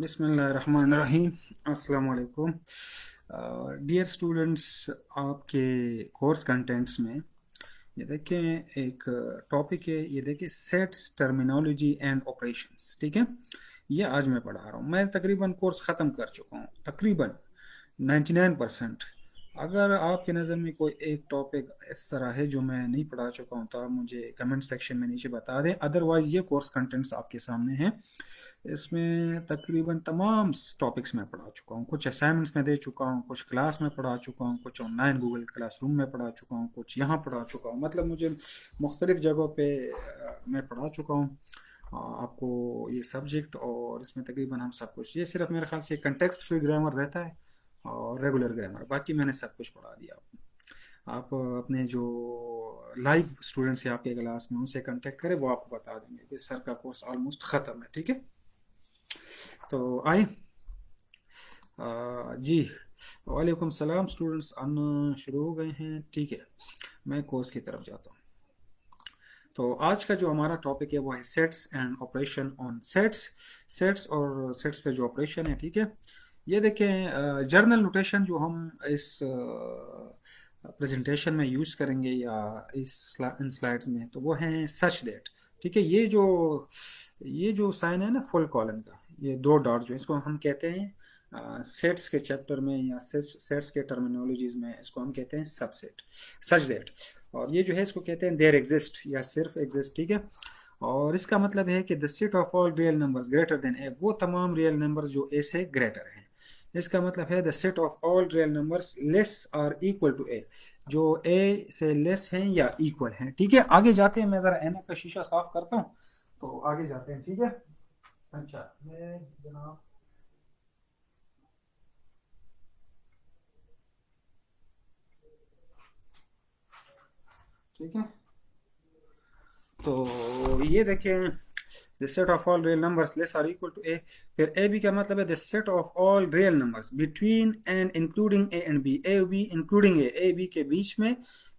बिस्मिल्लाहिर्रहमानिर्रहीम। अस्सलाम वालेकुम। डियर स्टूडेंट्स, आपके कोर्स कंटेंट्स में ये देखें एक टॉपिक है। ये देखें सेट्स, टर्मिनोलॉजी एंड ऑपरेशंस। ठीक है, ये आज मैं पढ़ा रहा हूँ। मैं तकरीबन कोर्स ख़त्म कर चुका हूँ, तकरीबन 99%। अगर आपकी नज़र में कोई एक टॉपिक इस तरह है जो मैं नहीं पढ़ा चुका हूँ तो आप मुझे कमेंट सेक्शन में नीचे बता दें। अदरवाइज़ ये कोर्स कंटेंट्स आपके सामने हैं। इसमें तकरीबन तमाम टॉपिक्स मैं पढ़ा चुका हूँ। कुछ असाइनमेंट्स में दे चुका हूँ, कुछ क्लास में पढ़ा चुका हूँ, कुछ ऑनलाइन गूगल क्लासरूम में पढ़ा चुका हूँ, कुछ यहाँ पढ़ा चुका हूँ। मतलब मुझे मुख्तलिफ जगहों पे मैं पढ़ा चुका हूँ आपको ये सब्जेक्ट। और इसमें तकरीबन हम सब कुछ, ये सिर्फ मेरे ख्याल से कंटेक्स्ट फ्री ग्रामर रहता है और रेगुलर ग्रामर, बाकी मैंने सब कुछ पढ़ा दिया आपको। आप अपने जो लाइव स्टूडेंट्स हैं आपके क्लास में उनसे कांटेक्ट करें, वो आपको बता देंगे कि सर का कोर्स ऑलमोस्ट ख़त्म है। ठीक है, तो आए। जी, वालेकुम सलाम स्टूडेंट्स, आना शुरू हो गए हैं। ठीक है, मैं कोर्स की तरफ जाता हूँ। तो आज का जो हमारा टॉपिक है वो है sets and operation on sets. Sets और सेट्स पे जो ऑपरेशन है, ठीक है। ये देखें जर्नल नोटेशन जो हम इस प्रेजेंटेशन में यूज़ करेंगे या इन स्लाइड्स में, तो वो हैं सच दैट। ठीक है, ये जो साइन है ना फुल कॉलन का, ये दो डॉट जो इसको हम कहते हैं सेट्स के चैप्टर में या सेट्स के टर्मिनोलॉजीज में इसको हम कहते हैं सबसेट, सच दैट। और ये जो है इसको कहते हैं देयर एग्जिस्ट या सिर्फ एग्जिस्ट। ठीक है, और इसका मतलब है कि the set of all real numbers greater than A, वो तमाम रियल नंबर्स जो ए से ग्रेटर हैं। इसका मतलब है the set of all real numbers less और इक्वल टू ए, जो ए से लेस हैं या इक्वल हैं। ठीक है, आगे जाते हैं। मैं ज़रा एनए का शीशा साफ करता हूँ, तो आगे जाते हैं। ठीक है, अच्छा मैं जनाब, ठीक है, तो ये देखें the set of all real numbers less or equal to A. फिर ए बी का मतलब है the set of all real numbers between and including A and B, A B including A B के बीच में,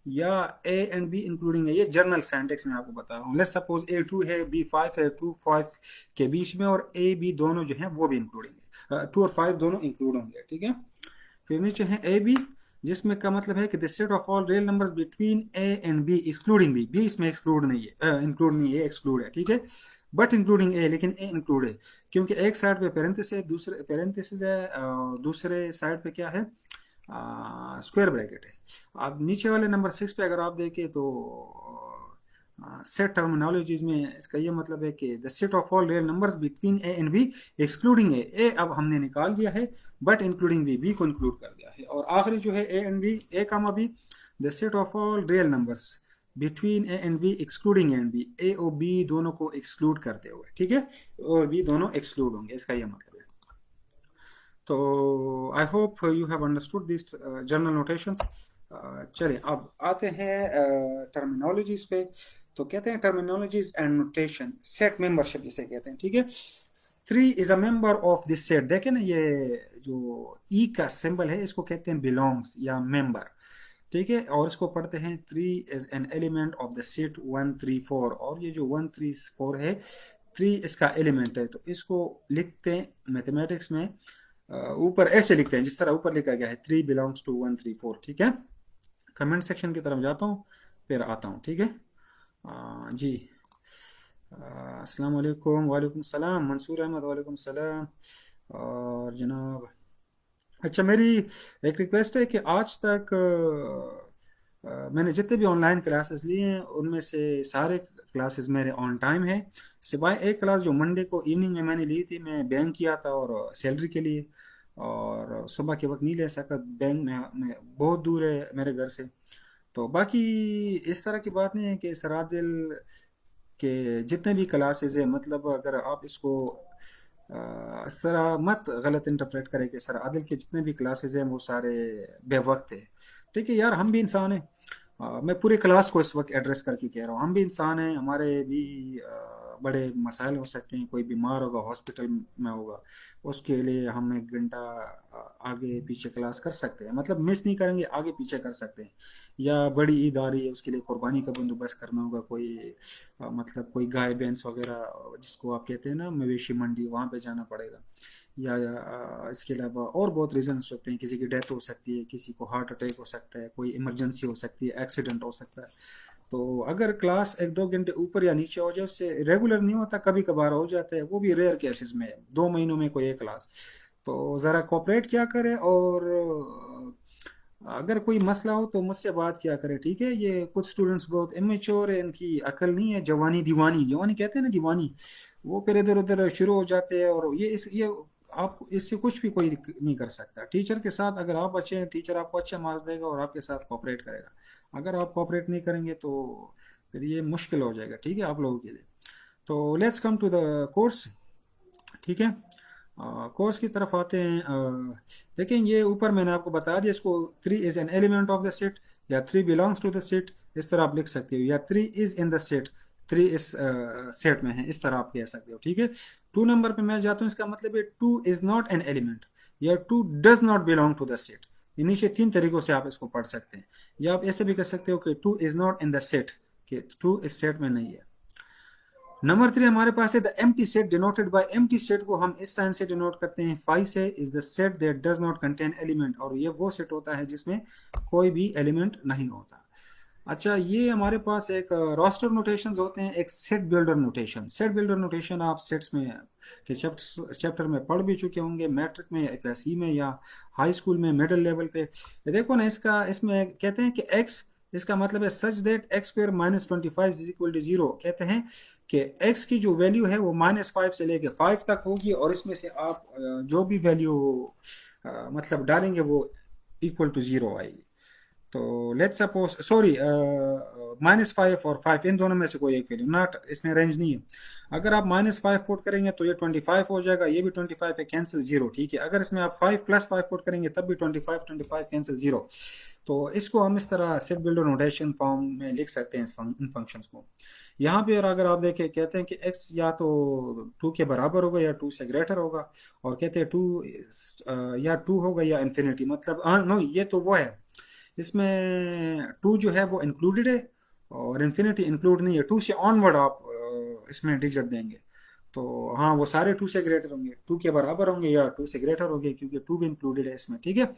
या A and B including A. ये general syntax में आपको बता रहा हूँ। लेट्स सपोज ए टू है, बी फाइव है, टू फाइव के बीच में, और ए बी दोनों जो है वो भी इंक्लूडिंग है, टू और फाइव दोनों इंक्लूड होंगे। ठीक है, फिर नीचे है ए बी, जिसमें का मतलब है कि the set of all real numbers between A and B excluding B. B इसमें एक्सक्लूड नहीं है, इंक्लूड नहीं है, एक्सक्लूड है। ठीक है, बट इंक्लूडिंग ए, लेकिन ए इंक्लूड है, क्योंकि एक साइड पे पेरेंथेसिस है, दूसरे पेरेंथेसिस है, दूसरे साइड पे क्या है, स्क्वायर ब्रैकेट है। अब नीचे वाले नंबर 6 पे अगर आप देखें तो सेट टर्मिनोलॉजीज में इसका ये मतलब है कि the set of all real numbers between A and B excluding A अब हमने निकाल दिया है, बट इंक्लूडिंग बी, बी को इंक्लूड कर दिया है। और आखिरी जो है A and B, A comma B, the set of all real numbers between A and B excluding A and B, A और बी दोनों को एक्सक्लूड करते हुए। ठीक है, और बी दोनों एक्सक्लूड होंगे, इसका ये मतलब है। तो I hope you have understood this general notations. चलिए अब आते हैं टर्मिनोलॉजीज पे। तो कहते हैं terminologies and notation, set membership जिसे कहते हैं। ठीक है, three is a member of this set. देखें ना, ये जो ई का सिंबल है इसको कहते हैं बिलोंग्स या मेंबर। ठीक है, और इसको पढ़ते हैं three is an element of the set 1 3 4। और ये जो 1 3 4 है, थ्री इसका एलिमेंट है। तो इसको लिखते हैं मैथमेटिक्स में ऊपर ऐसे लिखते हैं जिस तरह ऊपर लिखा गया है, थ्री बिलोंग्स टू 1 3 4। ठीक है, कमेंट सेक्शन की तरफ जाता हूँ, फिर आता हूँ। ठीक है, जी, अस्सलाम वालेकुम। वालेकुम सलाम मंसूर अहमद, वालेकुम सलाम। और जनाब, अच्छा मेरी एक रिक्वेस्ट है कि आज तक मैंने जितने भी ऑनलाइन क्लासेस लिए हैं उनमें से सारे क्लासेस मेरे ऑन टाइम है, सिवाय एक क्लास जो मंडे को इवनिंग में मैंने ली थी। मैं बैंक किया था और सैलरी के लिए, और सुबह के वक्त नहीं ले सका, बैंक में बहुत दूर है मेरे घर से। तो बाकी इस तरह की बात नहीं है कि सरादिल के जितने भी क्लासेस है, मतलब अगर आप इसको इस तरह मत गलत इंटरप्रेट करें कि सर आदिल के जितने भी क्लासेस हैं वो सारे बेवक्त है। ठीक है यार, हम भी इंसान हैं। मैं पूरे क्लास को इस वक्त एड्रेस करके कह रहा हूँ, हम भी इंसान हैं, हमारे भी बड़े मसाइल हो सकते हैं। कोई बीमार होगा, हॉस्पिटल में होगा, उसके लिए हम 1 घंटा आगे पीछे क्लास कर सकते हैं, मतलब मिस नहीं करेंगे, आगे पीछे कर सकते हैं। या बड़ी ईद आ रही है, उसके लिए कुर्बानी का बंदोबस्त करना होगा, कोई मतलब कोई गाय भैंस वगैरह जिसको आप कहते हैं ना मवेशी मंडी, वहाँ पे जाना पड़ेगा, या इसके अलावा और बहुत रीजंस होते हैं, किसी की डेथ हो सकती है, किसी को हार्ट अटैक हो सकता है, कोई इमरजेंसी हो सकती है, एक्सीडेंट हो सकता है। तो अगर क्लास 1-2 घंटे ऊपर या नीचे हो जाए, उससे रेगुलर नहीं होता, कभी कभार हो जाता है, वो भी रेयर केसेस में, 2 महीनों में कोई एक क्लास। तो ज़रा कोऑपरेट किया करें, और अगर कोई मसला हो तो मुझसे बात किया करें, ठीक है। ये कुछ स्टूडेंट्स बहुत इमेच्योर है, इनकी अकल नहीं है, जवानी दीवानी, जवानी कहते हैं ना, दीवानी, वो फिर इधर उधर शुरू हो जाते हैं। और ये आप इससे कुछ भी कोई नहीं कर सकता। टीचर के साथ अगर आप अच्छे हैं, टीचर आपको अच्छे मार्क्स देगा और आपके साथ कोऑपरेट करेगा। अगर आप कोऑपरेट नहीं करेंगे तो फिर ये मुश्किल हो जाएगा, ठीक है, आप लोगों के लिए। तो let's come to the course, ठीक है। कोर्स की तरफ आते हैं। देखें, ये ऊपर मैंने आपको बता दिया, इसको 3 is an element of the set, या 3 बिलोंग्स टू द सेट, इस तरह आप लिख सकते हो, या 3 इज इन द सेट, 3 इस सेट में है, इस तरह आप कह सकते हो, ठीक है। 2 नंबर पे मैं जाता हूँ, इसका मतलब है 2 इज नॉट एन एलिमेंट, या 2 does not belong to the set. ये नीचे 3 तरीकों से आप इसको पढ़ सकते हैं। या आप ऐसे भी कर सकते हो कि 2 is not in the set, कि 2 इस सेट में नहीं है। नंबर 3 हमारे पास है the empty set, denoted by, empty set को हम इस साइन से डिनोट करते हैं, फाई से, is the set that does not contain element, और ये वो सेट होता है जिसमें कोई भी एलिमेंट नहीं होता। अच्छा, ये हमारे पास एक रोस्टर नोटेशंस होते हैं, एक set builder notation. Set builder notation आप सेट्स में के चैप्टर में पढ़ भी चुके होंगे, मैट्रिक में, एफएससी में, या हाई स्कूल में, मिडिल लेवल पे। देखो ना, इसका इसमें कहते हैं कि एक्स, इसका मतलब है such that x square minus 25 is equal to 0। कहते हैं कि एक्स की जो वैल्यू है वो -5 से लेके 5 तक होगी, और इसमें से आप जो भी वैल्यू मतलब डालेंगे वो इक्वल टू 0 आएगी। तो लेट्स सपोज, सॉरी, -5 और 5, इन दोनों में से कोई एक वैल्यू, नॉट, इसमें रेंज नहीं है। अगर आप -5 पुट करेंगे तो ये 25 हो जाएगा, ये भी 25 है, कैंसिल 0, ठीक है। अगर इसमें आप 5 + 5 पुट करेंगे तब भी 25 कैंसिल 0। तो इसको हम इस तरह सेट बिल्डर नोटेशन फॉर्म में लिख सकते हैं, इन फंक्शंस को। यहाँ पे और अगर आप देखें, कहते हैं कि x या तो 2 के बराबर होगा या 2 से ग्रेटर होगा, और कहते हैं 2 या 2 होगा या इन्फिनिटी, मतलब नो, ये तो वो है, इसमें 2 जो है वो इंक्लूडेड है, और इन्फिनिटी इंक्लूड नहीं है। 2 से ऑनवर्ड आप इसमें डिजिट देंगे तो हाँ, वो सारे 2 से ग्रेटर होंगे, 2 के बराबर होंगे या 2 से ग्रेटर होंगे, क्योंकि 2 भी इंक्लूडेड है इसमें, ठीक है।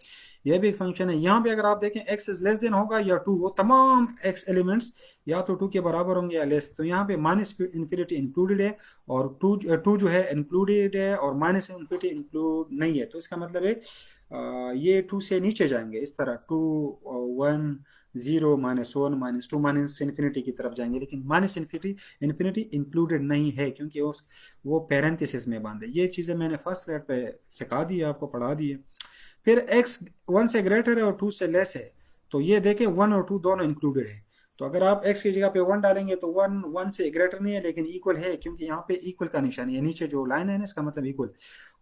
यह भी एक फंक्शन है। यहाँ पे अगर आप देखें x इज लेस देन होगा या 2, वो तमाम x एलिमेंट्स या तो 2 के बराबर होंगे या लेस। तो यहाँ पे माइनस इन्फिनिटी इंक्लूडेड है, और 2 जो है इंक्लूडेड है, और माइनस इन्फिनिटी इंक्लूड नहीं है। तो इसका मतलब है ये 2 से नीचे जाएंगे, इस तरह 2, 1, 0, -1, -2, माइनस इन्फिनिटी की तरफ जाएंगे, लेकिन माइनस इन्फिनिटी इंक्लूडेड नहीं है, क्योंकि वो पैरेंथेसिस में बांधे। ये चीज़ें मैंने फर्स्ट स्लाइड पे सिखा दी है, आपको पढ़ा दी है। फिर x 1 से ग्रेटर है और 2 से लेस है, तो ये देखें 1 और 2 दोनों इंक्लूडेड है। तो अगर आप x की जगह पे 1 डालेंगे तो 1 से ग्रेटर नहीं है, लेकिन इक्वल है, क्योंकि यहाँ पे इक्वल का निशान है, नीचे जो लाइन है ना, इसका मतलब इक्वल।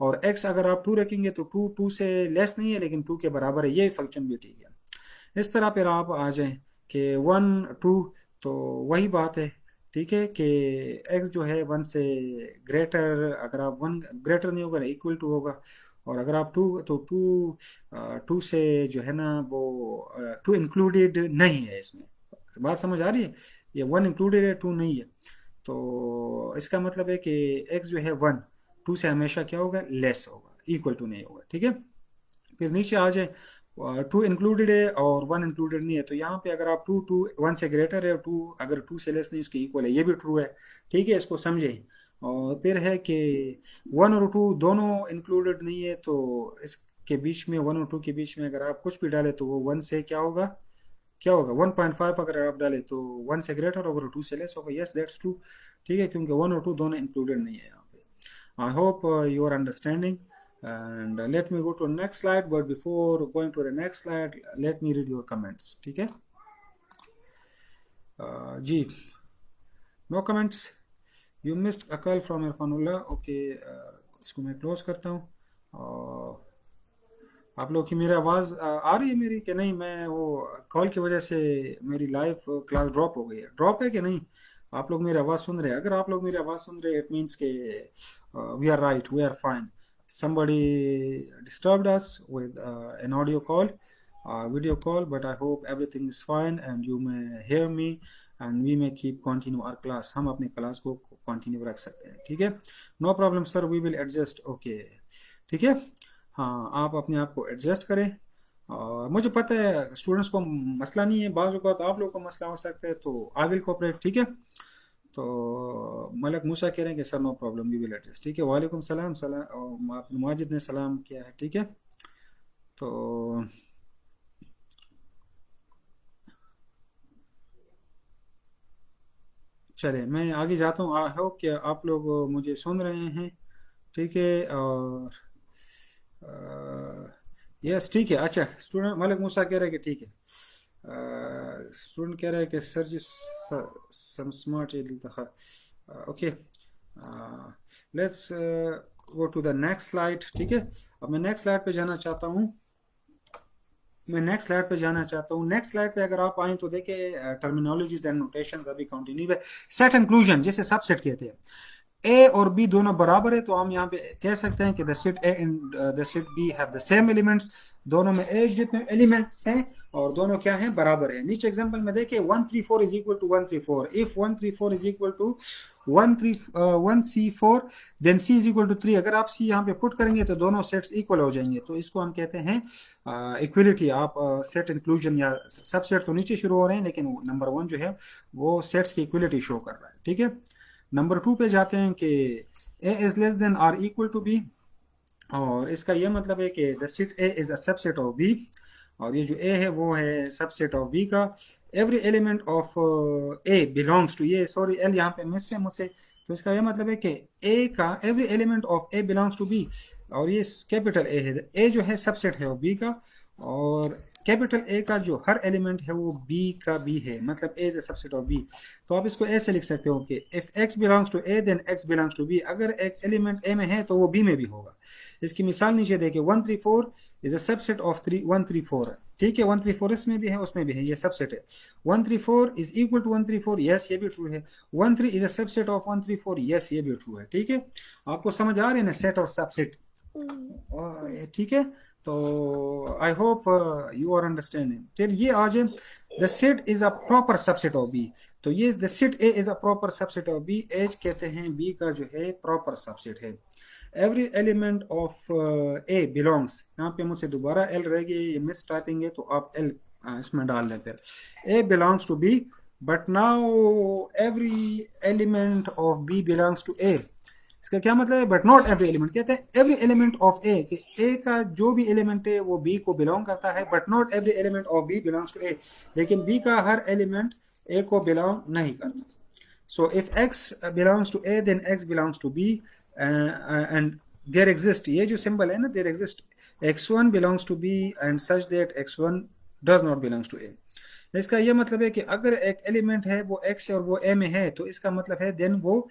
और x अगर आप 2 रखेंगे तो 2 से लेस नहीं है, लेकिन 2 के बराबर है, ये फंक्शन भी ठीक है। इस तरह फिर आप आ जाएं कि 1, 2, तो वही बात है, ठीक है, कि x जो है 1 से ग्रेटर, अगर आप 1 ग्रेटर नहीं होगा, इक्वल टू होगा। और अगर आप 2, तो 2 से जो है ना वो 2 इंक्लूडेड नहीं है इसमें। बात समझ आ रही है? ये 1 इंक्लूडेड है, 2 नहीं है। तो इसका मतलब है कि x जो है 1, 2 से हमेशा क्या होगा, लेस होगा, इक्वल टू नहीं होगा, ठीक है। फिर नीचे आ जाए, 2 इंक्लूडेड है और 1 इंक्लूडेड नहीं है। तो यहाँ पे अगर आप 2 1 से ग्रेटर है, 2 अगर 2 से लेस नहीं, उसके इक्वल है, ये भी ट्रू है, ठीक है, इसको समझे। और फिर है कि 1 और 2 दोनों इंक्लूडेड नहीं है, तो इसके बीच में 1 और 2 के बीच में अगर आप कुछ भी डालें तो वो 1 से क्या होगा 1.5 अगर आप डालें तो 1 से ग्रेटर होगा, 2 से लेस होगा। यस, दैट्स ट्रू, ठीक है, क्योंकि 1 और 2 दोनों इंक्लूडेड नहीं है यहाँ पे। I hope you are understanding, and let me go to the next slide, but before going to the next slide let me read your comments, ठीक है। जी, no comments, you missed a call from Irfanullah, okay. इसको मैं close करता हूँ। आप लोग की मेरी आवाज़ आ रही है मेरी कि नहीं? मैं वो कॉल की वजह से मेरी लाइव क्लास ड्रॉप हो गई है, ड्रॉप है कि नहीं? आप लोग मेरी आवाज़ सुन रहे हैं? अगर आप लोग मेरी आवाज़ सुन रहे हैं, इट मीन्स के we are right, we are fine. Somebody disturbed us with an audio call, video call, but I hope everything is fine and you may hear me and we may keep continue our class. हम अपने class को continue रख सकते हैं, ठीक है, no problem sir, we will adjust, okay, ठीक है। हाँ, आप अपने आप को एडजस्ट करें। और मुझे पता है स्टूडेंट्स को मसला नहीं है, बाज़ औक़ात आप लोगों को मसला हो सकता है, तो आई विल कोऑपरेट, ठीक है। तो मलक मूसा कह रहे हैं कि sir no problem, we will adjust, ठीक है। वालेकुम सलाम, सलाम, और माजिद ने सलाम किया है, ठीक है। तो चलिए मैं आगे जाता हूँ। आई होप कि आप लोग मुझे सुन रहे हैं, ठीक है। और यस, ठीक है। अच्छा, स्टूडेंट मलिक मूसा कह रहे हैं कि ठीक है। स्टूडेंट कह रहे हैं कि sir ji some smart okay, let's go to the next slide, ठीक है। अब मैं नेक्स्ट स्लाइड पे जाना चाहता हूँ। नेक्स्ट स्लाइड पे अगर आप आए तो देखिए टर्मिनोलॉजीज एंड नोटेशंस अभी कंटिन्यू है। सेट इंक्लूजन जिसे सबसेट कहते हैं, ए और बी दोनों बराबर है, तो हम यहाँ पे कह सकते हैं कि the set A and the set B have the same elements. दोनों में एक जितने एलिमेंट्स हैं और दोनों क्या हैं, बराबर है। नीचे एग्जांपल में देखिए 134 is equal to 134, if 134 is equal to 1C4 then C is equal to 3। अगर आप C यहाँ पे पुट करेंगे तो दोनों सेट्स इक्वल हो जाएंगे, तो इसको हम कहते हैं इक्वलिटी। आप सेट इंक्लूजन या सबसेट तो नीचे शुरू हो रहे हैं, लेकिन नंबर 1 जो है वो सेट्स की इक्वलिटी शो कर रहा है, ठीक है। नंबर 2 पे जाते हैं कि A is less than or equal to B, और इसका यह मतलब है कि the set A is a subset of B, और ये जो ए है वो है सबसेट ऑफ बी का। Every element of A belongs to, ये सॉरी एल यहाँ पे मिस है मुझसे, तो इसका यह मतलब है कि ए का every element of A belongs to B, और ये कैपिटल ए है, ए जो है सबसेट है बी का, और कैपिटल ए का जो हर एलिमेंट है वो बी का बी है, मतलब A is a subset of B. तो आप इसको ऐसे लिख सकते हो कि if X belongs to A then X belongs to B. अगर एक एलिमेंट ए में है तो वो बी में भी होगा। इसकी मिसाल नीचे देखिए, 134 इज अ सबसेट ऑफ 134, ठीक है। 134 इसमें भी है उसमें भी है, ये सबसेट है। 134 इज इक्वल टू 134, यस ये भी ट्रू है। 13 is a subset of 134, yes ये भी ट्रू है, ठीक है। आपको समझ आ रही है ना सेट और सबसेट, ठीक है। तो I hope you are understanding. चलिए ये आ जाए, the set is a proper subset of B. तो ये the set A is a proper subset of B, as कहते हैं बी का जो है प्रॉपर सबसेट है। Every element of A belongs, यहाँ पे मुझसे दोबारा एल रह गई, ये मिस टाइपिंग है, तो आप एल इसमें डाल लेते हैं। A belongs to B, but now every element of B belongs to A. इसका क्या मतलब है, बट नॉट एवरी एलिमेंट, कहते हैं एवरी एलिमेंट ऑफ ए, कि ए का जो भी एलिमेंट है वो बी को बिलोंग करता है, but not every element of B belongs to A, लेकिन बी का हर एलिमेंट ए को बिलोंग नहीं करता। So if X belongs to A then X belongs to B, and there exist, ये जो सिंबल है ना, there exist x1 belongs to B and such that x1 does not belongs to A. इसका यह मतलब है कि अगर एक एलिमेंट है वो x और वो a में है, तो इसका मतलब है देन वो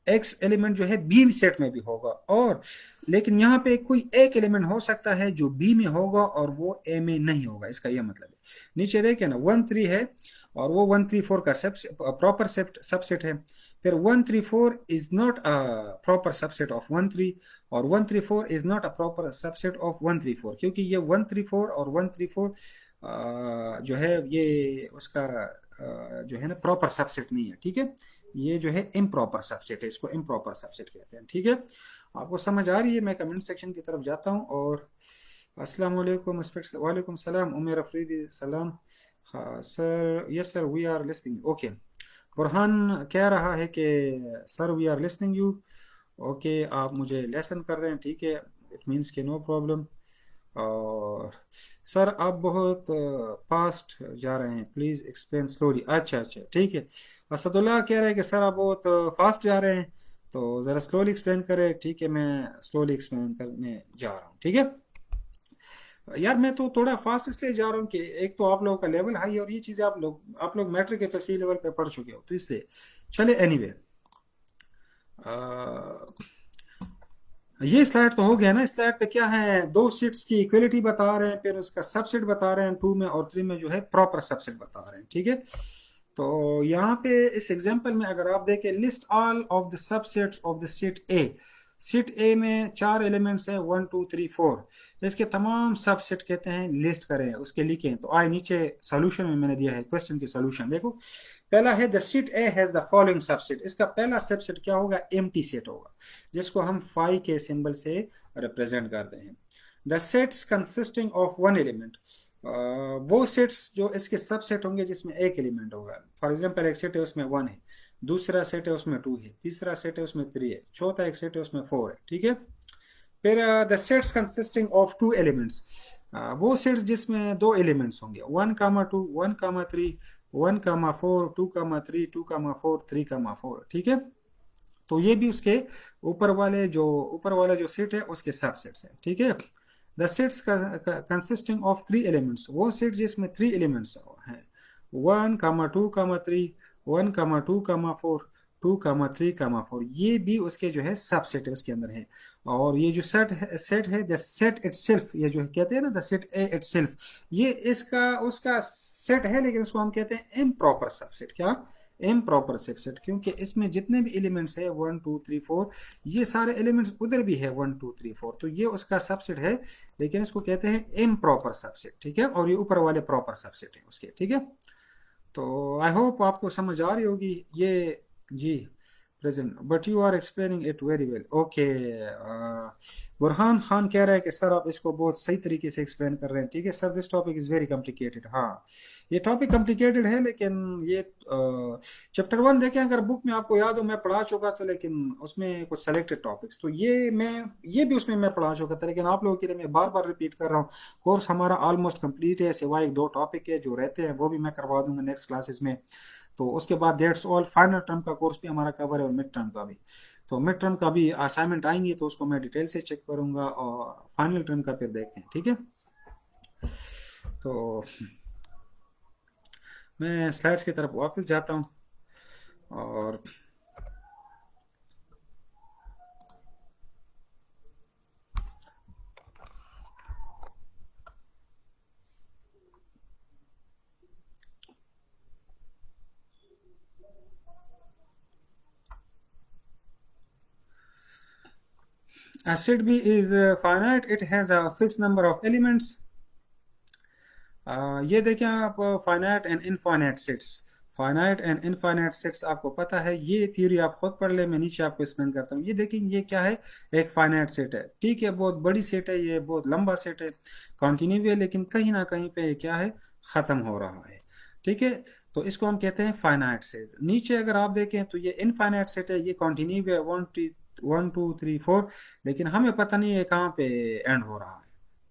एक्स एलिमेंट जो है बी सेट में भी होगा। और लेकिन यहाँ पे कोई एक एलिमेंट हो सकता है जो बी में होगा और वो ए में नहीं होगा, इसका यह मतलब है। नीचे देखें ना, 13 है और वो 134 का प्रॉपर सबसेट है। फिर 134 is not a proper subset of 13, और 134 is not a proper subset of 134, क्योंकि ये 134 और 134 जो है ये उसका जो है ना प्रॉपर सबसेट नहीं है, ठीक है। ये जो है इम्प्रॉपर सबसेट है, इसको इम्प्रॉपर सबसेट कहते हैं, ठीक है। आपको समझ आ रही है। मैं कमेंट सेक्शन की तरफ जाता हूँ। और अस्सलाम वालेकुम, वालेकुम सलाम, उमेर अफरीदी सलाम। हाँ sir, yes sir we are listening, okay. Burhan कह रहा है कि sir we are listening you, okay. आप मुझे लेसन कर रहे हैं, ठीक है, इट मीन्स के नो प्रॉब्लम। और सर आप बहुत फास्ट जा रहे हैं, प्लीज़ एक्सप्लेन स्लोली। अच्छा अच्छा, ठीक है। असदुल्ला कह रहे हैं कि सर आप बहुत फास्ट जा रहे हैं, तो ज़रा स्लोली एक्सप्लेन करें, ठीक है। मैं स्लोली एक्सप्लेन करने जा रहा हूँ, ठीक है। यार मैं तो थोड़ा फास्ट इसलिए जा रहा हूँ कि एक तो आप लोगों का लेवल हाई, और ये चीज़ें आप लोग मैट्रिक FSC लेवल पे पढ़ चुके हो, तो इसलिए चले। एनीवे ये स्लाइड तो हो गया ना। इस स्लाइड पे क्या है, दो सेट्स की इक्वलिटी बता रहे हैं, फिर उसका सबसेट बता रहे हैं 2 में, और 3 में जो है प्रॉपर सबसेट बता रहे हैं, ठीक है। तो यहाँ पे इस एग्जांपल में अगर आप देखें, list all of the subsets of the set A. Set ए में 4 एलिमेंट्स हैं, 1 2 3 4। इसके तमाम सबसेट कहते हैं लिस्ट करें, उसके लिखें। तो आए नीचे सॉल्यूशन में मैंने दिया है क्वेश्चन के सॉल्यूशन, देखो पहला है the set A has the following subset. इसका पहला सबसेट क्या होगा, एम्प्टी सेट होगा, जिसको हम फाई के सिंबल से रिप्रेजेंट करते हैं। The sets consisting of one element, वो सेट्स जो इसके सबसेट होंगे जिसमें एक एलिमेंट होगा। फॉर एग्जांपल एक सेट है उसमें 1 है, दूसरा सेट है उसमें 2 है, तीसरा सेट है उसमें 3 है, चौथा एक सेट है उसमें 4 है, ठीक है। फिर the sets consisting of 2 elements, वो सेट्स जिसमें 2 एलिमेंट्स होंगे, 1, 2, 1, 3, 1, 4, 2, 3, 2, 4, 3, 4, ठीक है। तो ये भी उसके ऊपर वाला जो सेट है उसके सबसेट्स है, ठीक है। The sets consisting of 3 elements, वो सेट जिसमें 3 एलिमेंट्स हैं, 1, 2, 3, 1, 2, 4, 2, 3, 4, ये भी उसके जो है सबसेट है, उसके अंदर है। और ये जो सेट है द सेट इटसेल्फ, ये जो कहते हैं ना द सेट ए इटसेल्फ, ये इसका उसका सेट है, लेकिन इसको हम कहते हैं इम्प्रॉपर सबसेट। क्या, इम्प्रॉपर सबसेट, क्योंकि इसमें जितने भी एलिमेंट्स है 1, 2, 3, 4, ये सारे एलिमेंट्स उधर भी है 1, 2, 3, 4, तो ये उसका सबसेट है, लेकिन इसको कहते हैं इम्प्रॉपर सबसेट, ठीक है। और ये ऊपर वाले प्रॉपर सबसेट है उसके, ठीक है। तो आई होप आपको समझ आ रही होगी ये, जी present, but you are explaining it very well, okay. Burhan Khan कह रहा है कि सर आप इसको बहुत सही तरीके से एक्सप्लेन कर रहे हैं, ठीक है sir, this topic is very complicated. हाँ, ये टॉपिक कॉम्प्लिकेटेड है, लेकिन ये चैप्टर 1 देखें अगर बुक में आपको याद हो, मैं पढ़ा चुका था, लेकिन उसमें कुछ सेलेक्टेड टॉपिक्स, तो ये भी उसमें मैं पढ़ा चुका था, लेकिन आप लोगों के लिए मैं बार बार रिपीट कर रहा हूँ। कोर्स हमारा ऑलमोस्ट कंप्लीट है, सिवाय 1-2 टॉपिक है जो रहते हैं, वो भी मैं करवा दूंगा नेक्स्ट क्लासेस में। तो उसके बाद दैट्स ऑल, फाइनल टर्म का कोर्स भी हमारा कवर है और मिड टर्म का भी। तो मिड टर्म का भी असाइनमेंट आएंगी तो उसको मैं डिटेल से चेक करूंगा, और फाइनल टर्म का फिर देखते हैं, ठीक है। तो मैं स्लाइड्स की तरफ वापस जाता हूँ, और a set B is finite, it has a fixed number of elements। ये देखें आप, finite and infinite sets, finite and infinite sets आपको पता है, ये थ्योरी आप खुद पढ़ ले, मैं नीचे आपको एक्सप्लेन करता हूँ। ये देखेंगे ये क्या है, एक फाइनाइट सेट है, ठीक है, बहुत बड़ी सेट है, ये बहुत लंबा सेट है, कंटिन्यू है, लेकिन कहीं ना कहीं पे क्या है, ख़त्म हो रहा है, ठीक है। तो इसको हम कहते हैं फाइनाइट सेट। नीचे अगर आप देखें तो ये इनफाइनाइट सेट है, ये कंटिन्यू है 1, 2, 3, 4, लेकिन हमें पता नहीं है कहाँ पे एंड हो रहा है,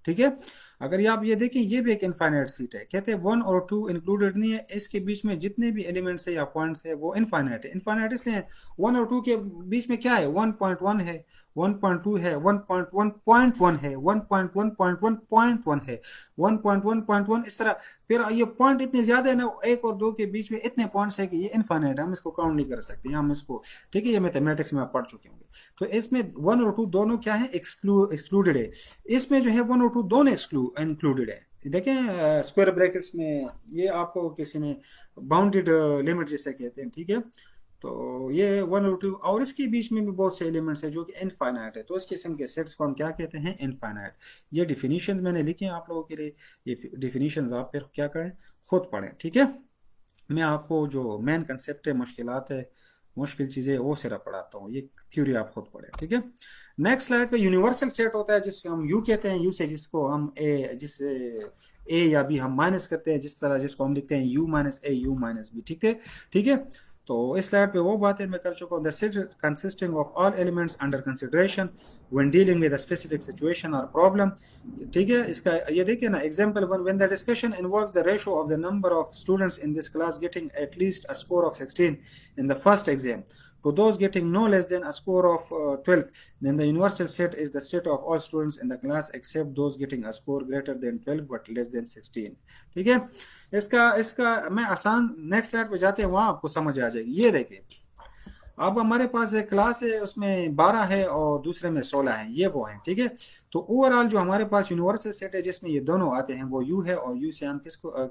ठीक है। अगर ये आप ये देखें, ये भी एक इनफाइनाइट सीट है, कहते हैं 1 और 2 इंक्लूडेड नहीं है, इसके बीच में जितने भी एलिमेंट्स है या पॉइंट्स है वो इनफाइनाइट है। इनफाइनाइट इसलिए 1 और 2 के बीच में क्या है, 1.1 है, 1.2 है, 1.1.1 है, 1.1.1.1 है, 1.1.1, इस तरह। फिर ये पॉइंट इतने ज्यादा है ना, 1 और 2 के बीच में इतने पॉइंट्स है कि ये इनफाइनाइट है, हम इसको काउंट नहीं कर सकते, हम इसको, ठीक है, ये मैथमेटिक्स में आप पढ़ चुके होंगे। तो इसमें 1 और 2 दोनों क्या है, एक्सक्लूडेड है। इसमें जो है 1 और 2 दोनों इंक्लूडेड है। देखें स्क्वायर ब्रैकेट्स में, ये आपको किसी ने बाउंडेड लिमिट जिसे कहते हैं, ठीक है। तो ये 1 और 2, और इसके बीच में भी बहुत से एलिमेंट्स है जो कि इनफाइनाइट है, तो इस किस्म के सेट्स को हम क्या कहते हैं, इनफाइनाइट। ये डिफिनीशन मैंने लिखे हैं आप लोगों के लिए, ये डिफिनीशन आप फिर क्या करें, खुद पढ़ें, ठीक है। मैं आपको जो मेन कंसेप्ट है, मुश्किलात है, मुश्किल चीज़ें वो सिर्फ पढ़ाता हूँ, ये थ्योरी आप खुद पढ़े, ठीक है। नेक्स्ट स्लाइड पे यूनिवर्सल सेट होता है, जिससे हम यू कहते हैं, यू से जिसको हम जिससे ए या बी हम माइनस करते हैं, जिस तरह जिसको हम लिखते हैं U minus A, U minus B, ठीक है, ठीक है। तो इस स्लाइड पे वो बातें मैं कर चुका हूँ। The set consisting of all elements under consideration when dealing with a specific situation और प्रॉब्लम, ठीक है। इसका ये देखिए ना, example 1, when the discussion involves the ratio of the number of students in this class getting at least a score of 16 in the first exam to those getting no less than a score of 12, then the universal set is the set of all students in the class except those getting a score greater than 12 but less than 16, ठीक है। इसका इसका मैं आसान next slide पे जाते हैं, वहां आपको समझ आ जाएगी। ये देखिए, अब हमारे पास एक क्लास है, उसमें 12 है और दूसरे में 16 है, ये वो है, ठीक है। तो ओवरऑल जो हमारे पास यूनिवर्सल सेट है जिसमें ये दोनों आते हैं वो यू है, और यू से हम किसको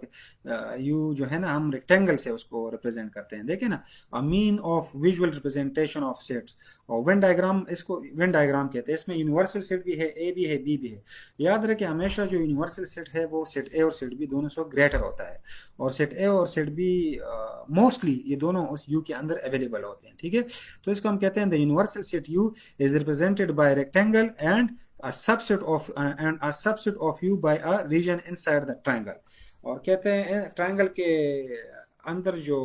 यू जो है ना हम रेक्टेंगल से उसको रिप्रेजेंट करते हैं, देखे ना, a mean of visual representation of sets. और वेन डायग्राम, इसको वेन डायग्राम कहते हैं। इसमें यूनिवर्सल सेट भी है, ए भी है, बी भी है। याद रखें हमेशा जो यूनिवर्सल सेट है वो सेट ए और सेट बी दोनों से ग्रेटर होता है, और सेट ए और सेट बी मोस्टली ये दोनों उस यू के अंदर अवेलेबल होते हैं, ठीक है। तो इसको हम कहते हैं the universal set you is represented by rectangle and a subset of u by a region inside the triangle। और कहते हैं ट्रायंगल के अंदर जो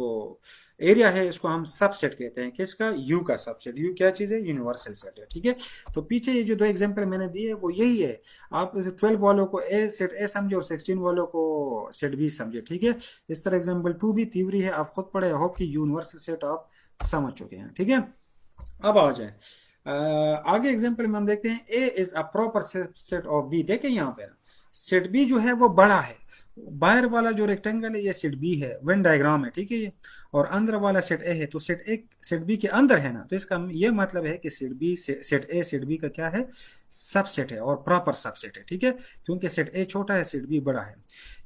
एरिया है इसको हम सबसेट कहते हैं, किसका, यू का सबसेट। यू क्या चीज है, यूनिवर्सल सेट है, ठीक है। तो पीछे ये जो दो एग्जांपल मैंने दिए वो यही है। आप 12 वालों को ए सेट ए समझे और 16 वालों को सेट बी समझे, ठीक है। इस तरह एग्जांपल 2 भी तीव्री है, आप खुद पढ़े, होप कि यूनिवर्सल सेट आप समझ चुके हैं, ठीक है। अब आ जाए आगे एग्जांपल में हम देखते हैं A is a proper set of B. देखें यहाँ पे सेट बी जो है वो बड़ा है, बाहर वाला जो रेक्टेंगल है ये सेट बी है, वेन डायग्राम है, ठीक है ये, और अंदर वाला सेट ए है। तो सेट ए सेट बी के अंदर है ना, तो इसका ये मतलब है कि set B set A set B का क्या है, सबसेट है और प्रॉपर सबसेट है, ठीक है, क्योंकि सेट ए छोटा है, सेट बी बड़ा है।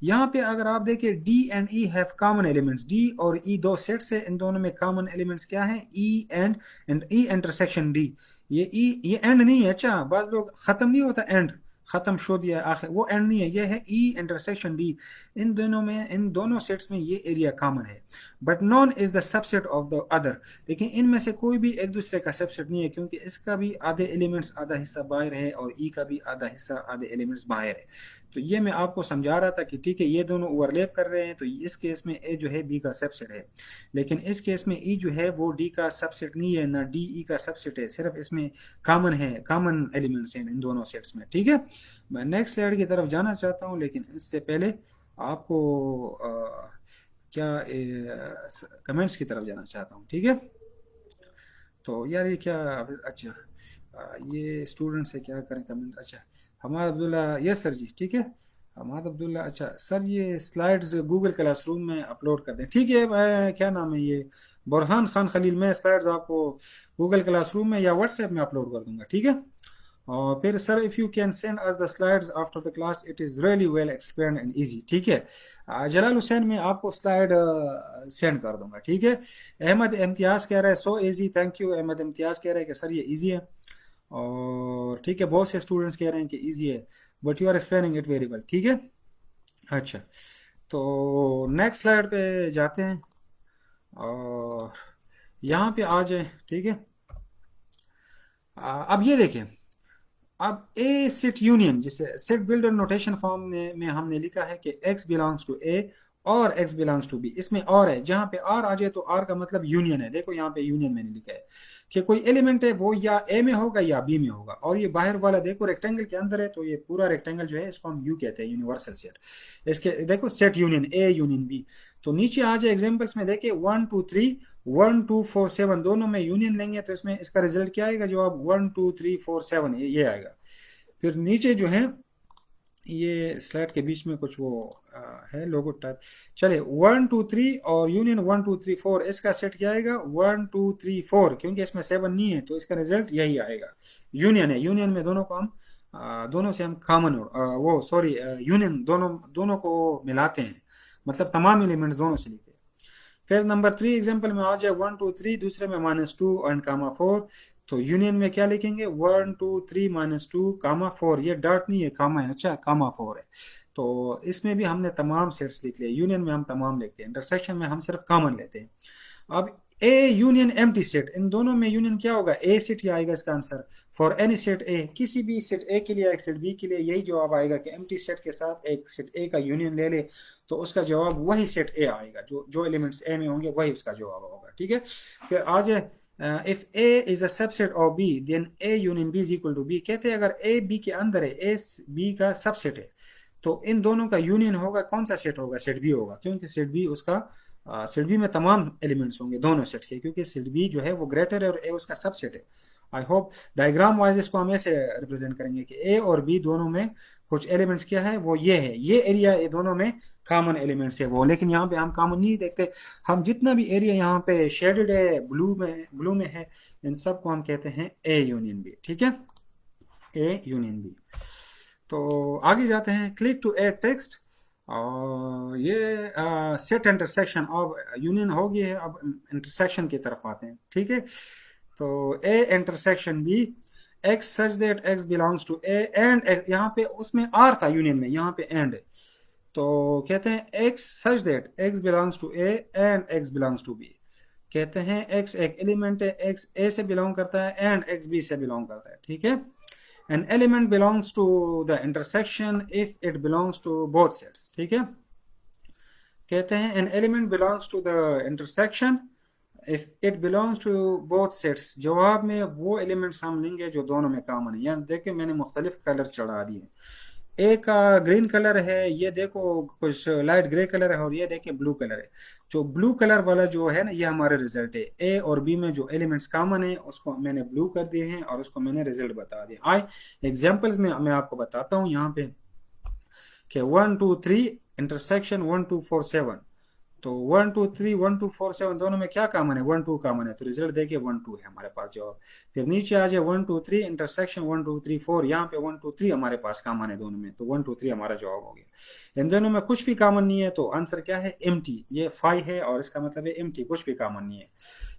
यहाँ पे अगर आप देखें D and E have common elements, D और ई दो सेट्स है, इन दोनों में कॉमन एलिमेंट्स क्या है, E and E intersection D. ये एंड नहीं है, अच्छा बात लोग खत्म नहीं होता, एंड खत्म शो दिया आखिर, वो एंड नहीं है, ये है ई इंटरसेक्शन डी। इन दोनों में, इन दोनों सेट्स में ये एरिया कॉमन है, but non is the subset of the other. लेकिन इनमें से कोई भी एक दूसरे का सबसेट नहीं है, क्योंकि इसका भी आधे एलिमेंट्स आधा हिस्सा बाहर है और ई का भी आधा हिस्सा आधे एलिमेंट्स बाहर है। तो ये मैं आपको समझा रहा था कि ठीक है ये दोनों ओवरलैप कर रहे हैं, तो इस केस में ए जो है बी का सबसेट है, लेकिन इस केस में ई जो है वो डी का सबसेट नहीं है, ना डी ई का सबसेट है, सिर्फ इसमें कॉमन है, कॉमन एलिमेंट्स हैं इन दोनों सेट्स में, ठीक है। मैं नेक्स्ट स्लाइड की तरफ जाना चाहता हूँ, लेकिन इससे पहले आपको क्या कमेंट्स की तरफ जाना चाहता हूँ, ठीक है। तो यार ये क्या, अच्छा ये स्टूडेंट से क्या करें कमेंट, अच्छा हमाद अब्दुल्ला, यस सर जी, ठीक है हमाद अब्दुल्ला, अच्छा सर ये स्लाइड्स गूगल क्लासरूम में अपलोड कर दें, ठीक है। क्या नाम है ये, बुरहान खान खलील, मैं स्लाइड्स आपको गूगल क्लासरूम में या व्हाट्सएप में अपलोड कर दूंगा, ठीक है। और फिर sir if you can send us the slides after the class it is really well explain and easy, ठीक है। जलाल हुसैन मैं आपको स्लाइड सेंड कर दूंगा, ठीक है। अहमद इम्तियाज़ कह रहा है so easy, thank you. Ahmed Imtiaz कह रहा है कि सर ये इजी है, और ठीक है बहुत से स्टूडेंट्स कह रहे हैं कि इजी है, but you are explaining it very well, ठीक है। अच्छा तो नेक्स्ट स्लाइड पे जाते हैं और यहाँ पे आ जाए, ठीक है। अब ये देखें, अब ए सेट यूनियन, जिसे सेट बिल्डर नोटेशन फॉर्म में हमने लिखा है कि x बिलोंग्स टू ए और x बिलोंग्स टू बी, इसमें और है, जहां पे r आ जाए तो r का मतलब यूनियन है। देखो यहाँ पे यूनियन मैंने लिखा है कि कोई एलिमेंट है वो या ए में होगा या बी में होगा, और ये बाहर वाला देखो रेक्टेंगल के अंदर है, तो ये पूरा रेक्टेंगल जो है इसको हम यू कहते हैं, यूनिवर्सल सेट। इसके देखो set union A union B. तो नीचे आ जाए एग्जाम्पल्स में देखे 1 2 3 1 2 4 7 दोनों में यूनियन लेंगे तो इसमें इसका रिजल्ट क्या आएगा, जो आप 1 2 3 4 7 ये आएगा। फिर नीचे जो है ये स्लाइड के बीच में कुछ वो है लोगो टाइप, चले 1 2 3 और यूनियन 1 2 3 4, इसका सेट क्या आएगा 1 2 3 4, क्योंकि इसमें 7 नहीं है तो इसका रिजल्ट यही आएगा, यूनियन है। यूनियन में दोनों को हम दोनों से हम कॉमन वो सॉरी यूनियन दोनों को मिलाते हैं, मतलब तमाम एलिमेंट्स दोनों से लेते हैं। फिर नंबर 3 एग्जाम्पल में आ जाए 1 2 3, दूसरे में -2 एंड कामा 4, तो यूनियन में क्या लिखेंगे 1 2 3 -2 कामा 4, ये डॉट नहीं है कामा है, अच्छा कामा 4 है। तो इसमें भी हमने तमाम सेट्स लिख लिए, यूनियन में हम तमाम लिखते हैं, इंटरसेक्शन में हम सिर्फ कॉमन लेते हैं। अब ए यूनियन एम्प्टी सेट, इन दोनों में यूनियन क्या होगा, ए सेट ही आएगा इसका आंसर। फॉर एनी सेट ए, किसी भी सेट ए के लिए एक सेट बी के लिए यही जवाब आएगा कि एम्प्टी सेट के साथ एक सेट ए का यूनियन ले ले तो उसका जवाब वही सेट ए आएगा, जो एलिमेंट्स ए में होंगे वही उसका जवाब होगा, ठीक है। फिर आ जाए if A is a subset of B then A union B is equal to B, कहते हैं अगर A B के अंदर है, A B का सबसेट है, तो इन दोनों का यूनियन होगा, कौन सा सेट होगा, सेट बी होगा, क्योंकि सेट बी उसका सेट बी में तमाम एलिमेंट्स होंगे दोनों सेट के, क्योंकि सेट बी जो है वो ग्रेटर है और ए उसका सबसेट है। आई होप डायग्राम वाइज इसको हम ऐसे रिप्रेजेंट करेंगे कि ए और बी दोनों में कुछ एलिमेंट्स क्या है, वो ये है, ये एरिया ये दोनों में कॉमन एलिमेंट्स है वो, लेकिन यहाँ पे हम कॉमन नहीं देखते। हम जितना भी एरिया यहाँ पे शेडेड है ब्लू में है, इन सब को हम कहते हैं ए यूनियन बी। ठीक है, ए यूनियन बी। तो आगे जाते हैं, क्लिक टू एड टेक्स्ट, और ये सेट इंटरसेक्शन, अब यूनियन हो गई है, अब इंटरसेक्शन की तरफ आते हैं। ठीक है, तो A intersection B x such that x belongs to A and, यहाँ पे उसमें आर था यूनियन में, यहाँ पे एंड है, तो कहते हैं x such that x belongs to A and x belongs to B. कहते हैं एक्स एक एलिमेंट है, एक्स ए से बिलोंग करता है एंड एक्स बी से बिलोंग करता है। ठीक है, an element belongs to the intersection if it belongs to both sets। ठीक है, कहते हैं an element belongs to the intersection if it belongs to both sets। जवाब में वो एलिमेंट्स हम लेंगे जो दोनों में कॉमन है। यहाँ देखिए मैंने मुख्तलिफ कलर चढ़ा दिए, एक का ग्रीन कलर है, ये देखो कुछ लाइट ग्रे कलर है, और ये देखिए ब्लू कलर है। जो ब्लू कलर वाला जो है ना, ये हमारे रिजल्ट है। ए और बी में जो एलिमेंट्स कॉमन है उसको मैंने ब्लू कर दिए हैं और उसको मैंने रिजल्ट बता दिया। एग्जांपल्स में मैं आपको बताता हूँ यहाँ पे कि 1 2 3 इंटरसेक्शन 1 2 4 7, तो 1 2 3 1 2 4 7 दोनों में क्या कॉमन है, 1 2 कॉमन है, तो रिजल्ट देखिए 1 2 है हमारे पास जवाब। फिर नीचे आ जाए 1 2 3 इंटरसेक्शन 1 2 3 4, यहाँ पे 1 2 3 हमारे पास कॉमन है दोनों में, तो 1 2 3 हमारा जवाब हो गया। इन दोनों में कुछ भी कॉमन नहीं है, तो आंसर क्या है, एम्प्टी। ये 5 है और इसका मतलब है एम्प्टी, कुछ भी कॉमन नहीं है।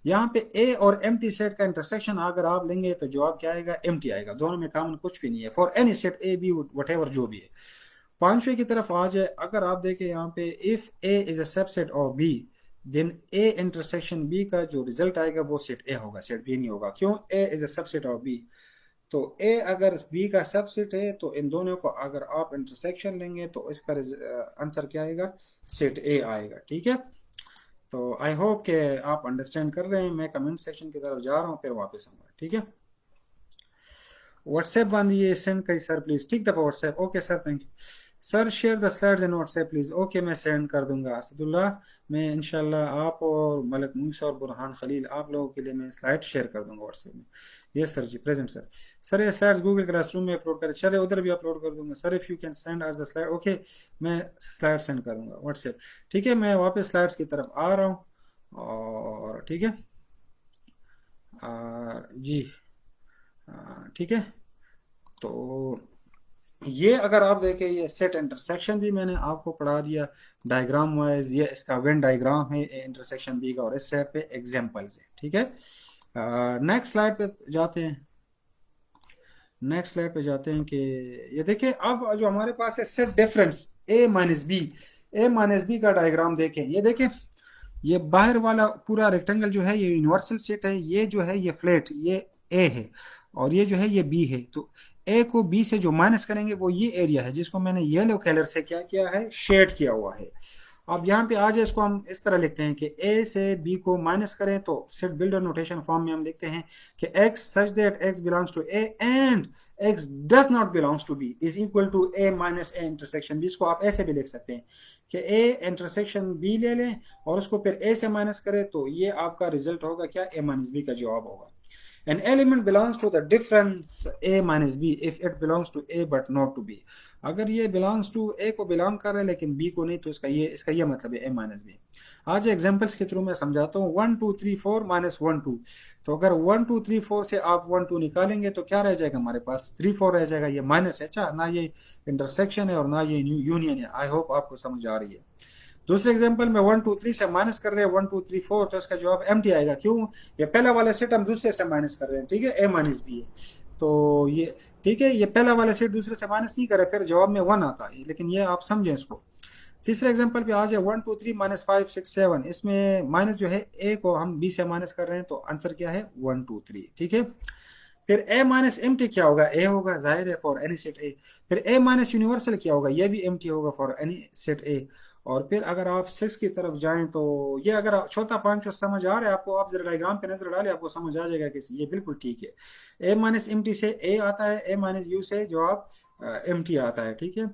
यहाँ पे ए और एम्प्टी सेट का इंटरसेक्शन अगर आप लेंगे तो जवाब क्या आएगा, एम्प्टी आएगा, दोनों में कॉमन कुछ भी नहीं है, for any set A B what जो भी है। पांचवे की तरफ आ जाए, अगर आप देखें यहाँ पे if A is a subset of B then A intersection B का जो रिजल्ट आएगा वो सेट ए होगा, सेट बी नहीं होगा। क्यों, A is a subset of B, तो ए अगर बी का सबसेट है तो इन दोनों को अगर आप इंटरसेक्शन लेंगे तो इसका आंसर क्या आएगा, सेट ए आएगा। ठीक है, तो आई होप कि आप अंडरस्टैंड कर रहे हैं। मैं कमेंट सेक्शन की तरफ जा रहा हूँ, फिर वापस आऊंगा। ठीक है, व्हाट्सएप बांधिए, सेंड करिए सर प्लीज। ठीक है, WhatsApp, okay sir, thank you sir. Share the slides in WhatsApp please, okay मैं सेंड कर दूंगा। असदुल्ला, मैं इंशाल्लाह आप और मलक मूसा और बुरहान खलील आप लोगों के लिए मैं स्लाइड शेयर कर दूंगा व्हाट्सएप में। यस सर जी, प्रेजेंट सर। सर ये स्लाइड्स गूगल क्लासरूम में अपलोड करें, चले उधर भी अपलोड कर दूंगा sir. If you can send us the slide, okay मैं स्लाइड सेंड करूंगा व्हाट्सएप। ठीक है, मैं वापस स्लाइड्स की तरफ आ रहा हूँ, और ठीक है जी, ठीक है, तो ये अगर आप देखें, ये सेट इंटरसेक्शन भी मैंने आपको पढ़ा दिया डायग्राम वाइज, ये इसका वेन डायग्राम है इंटरसेक्शन बी का, और इस साइड पे एग्जांपल्स है। ठीक है, नेक्स्ट स्लाइड पे जाते हैं। नेक्स्ट स्लाइड पे जाते हैं कि ये देखिए, अब जो हमारे पास है सेट डिफरेंस ए माइनस बी, ए माइनस बी का डायग्राम देखें। ये देखें, ये बाहर वाला पूरा रेक्टेंगल जो है ये यूनिवर्सल सेट है, ये जो है ये फ्लैट, ये ए है, और ये जो है ये बी है। तो ए को बी से जो माइनस करेंगे वो ये एरिया है जिसको मैंने येलो कलर से क्या किया है, शेड किया हुआ है। अब यहाँ पे आ जाए, इसको हम इस तरह लिखते हैं कि ए से बी को माइनस करें तो सेट बिल्डर नोटेशन फॉर्म में हम लिखते हैं कि x such that x belongs to A and x does not belongs to B is equal to A minus A intersection B. इसको आप ऐसे भी लिख सकते हैं कि ए इंटरसेक्शन बी ले लें और उसको फिर ए से माइनस करें, तो ये आपका रिजल्ट होगा क्या, ए माइनस बी का जवाब होगा। An element belongs to the difference a minus b if it belongs to a but not to b। अगर ये belongs to a को belong कर रहा है लेकिन b को नहीं, तो इसका ये मतलब है a minus b। आज एग्जांपल्स के थ्रू मैं समझाता हूँ। 1 2 3 4 माइनस 1 2, तो अगर 1 2 3 4 से आप 1 2 निकालेंगे तो क्या रह जाएगा हमारे पास, 3 4 रह जाएगा। ये माइनस है, अच्छा ना ये इंटरसेक्शन है और ना ये यूनियन है। आई होप आपको समझ आ रही है। दूसरे एग्जांपल में 1 2 3 से माइनस कर रहे हैं 1 2 3 4, तो इसका जवाब एम्प्टी आएगा। क्यों, ये पहला वाला सेट हम दूसरे से माइनस कर रहे हैं, ठीक है, ए माइनस बी है, तो ये ठीक है, ये पहला वाला सेट दूसरे से माइनस नहीं करे, फिर जवाब में 1 आता है, लेकिन ये आप समझें इसको। तीसरे एग्जांपल पे आ जाए 1 2 3 माइनस 5 6 7, इसमें माइनस जो है ए को हम बी से माइनस कर रहे हैं, तो आंसर क्या है 1 2 3। ठीक है, फिर ए माइनस एम्प्टी क्या होगा, ए होगा, जाहिर है, फॉर एनी सेट ए। फिर ए माइनस यूनिवर्सल क्या होगा, ये भी एम्प्टी होगा फॉर एनी सेट ए। और फिर अगर आप 6 की तरफ जाएं तो ये अगर चौथा पांचवा समझ आ रहा है आपको, आप जरा डायग्राम पे नजर डालें, आपको समझ आ जाएगा कि ये बिल्कुल ठीक है। ए माइनस एम्प्टी से ए आता है, ए माइनस यू से जवाब एम्प्टी आता है। ठीक है,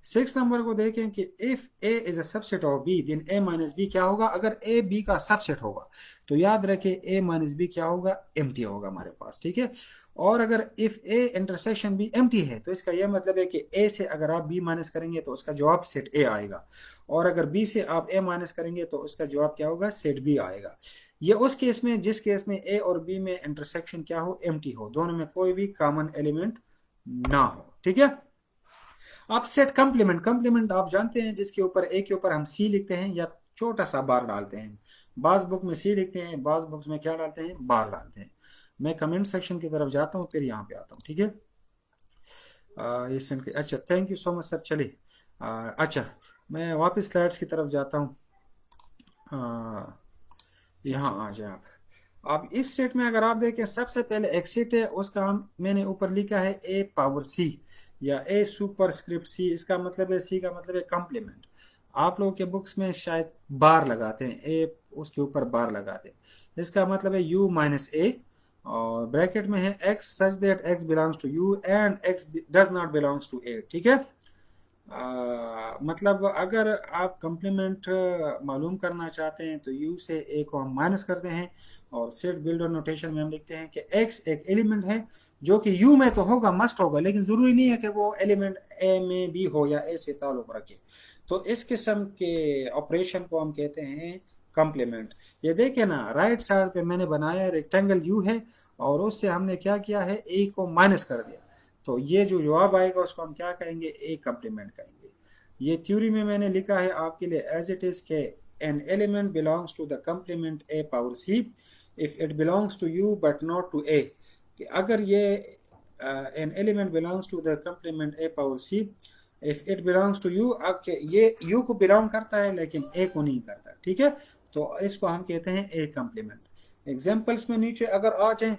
6 नंबर को देखें कि if A is a subset of B then A minus B क्या होगा। अगर ए बी का सबसेट होगा तो याद रखें ए माइनस बी क्या होगा, एम्प्टी होगा हमारे पास, ठीक है। और अगर if A intersection B empty है तो इसका यह मतलब है कि ए से अगर आप बी माइनस करेंगे तो उसका जवाब सेट ए आएगा, और अगर बी से आप ए माइनस करेंगे तो उसका जवाब क्या होगा, सेट बी आएगा। ये उस केस में जिस केस में ए और बी में इंटरसेक्शन क्या हो, एम्प्टी हो, दोनों में कोई भी कॉमन एलिमेंट ना हो, ठीक है। अब सेट कंप्लीमेंट, कंप्लीमेंट आप जानते हैं जिसके ऊपर ए के ऊपर हम सी लिखते हैं या छोटा सा बार डालते हैं। बाज बुक में सी लिखते हैं, बाज बुक्स में क्या डालते हैं, बार डालते हैं। मैं कमेंट सेक्शन की तरफ जाता हूँ फिर यहाँ पे आता हूँ, ठीक है। अच्छा thank you so much sir. चलिए अच्छा मैं वापस स्लाइड्स की तरफ जाता हूँ। यहाँ आ जाए आप। अब इस सेट में अगर आप देखें सबसे पहले एक सेट है, उसका मैंने ऊपर लिखा है ए पावर सी या ए सुपर स्क्रिप्ट सी। इसका मतलब है, सी का मतलब है कंप्लीमेंट। आप लोगों के बुक्स में शायद बार लगाते हैं, ए उसके ऊपर बार लगाते हैं। इसका मतलब है यू माइनस ए और ब्रैकेट में है X such that x belongs to U and x does not belongs to A, ठीक है। मतलब अगर आप कंप्लीमेंट मालूम करना चाहते हैं तो u से a को हम माइनस करते हैं और सेट बिल्डर नोटेशन में हम लिखते हैं कि x एक एलिमेंट है जो कि u में तो होगा, मस्ट होगा, लेकिन ज़रूरी नहीं है कि वो एलिमेंट a में भी हो या a से ताल्लुक़ रखे। तो इस किस्म के ऑपरेशन को हम कहते हैं कंप्लीमेंट। ये देखें ना, राइट साइड पे मैंने बनाया रेक्टेंगल u है और उससे हमने क्या किया है, a को माइनस कर दिया। तो ये जो जवाब आएगा उसको हम क्या कहेंगे, ए कंप्लीमेंट कहेंगे। ये थ्योरी में मैंने लिखा है आपके लिए एज इट इज के an element belongs to the complement A power C if it belongs to U but not to A. कि अगर ये an element belongs to the complement A power C if it belongs to U, ये U को belong करता है लेकिन ए को नहीं करता, ठीक है। तो इसको हम कहते हैं ए कंप्लीमेंट। एग्जाम्पल्स में नीचे अगर आ जाए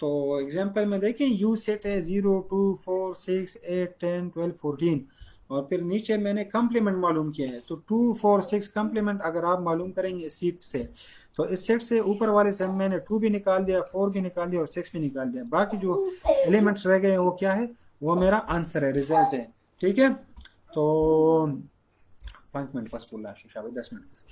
तो एग्जाम्पल में देखें यू सेट है 0 2 4 6 8 10 12 14 और फिर नीचे मैंने कंप्लीमेंट मालूम किया है। तो 2 4 6 कंप्लीमेंट अगर आप मालूम करेंगे सीट से तो इस सेट से ऊपर वाले से मैंने 2 भी निकाल दिया, 4 भी निकाल दिया और 6 भी निकाल दिया। बाकी जो एलिमेंट्स रह गए वो क्या है, वो मेरा आंसर है, रिजल्ट है, ठीक है। तो 5 मिनट फर्स्ट 10 मिनट।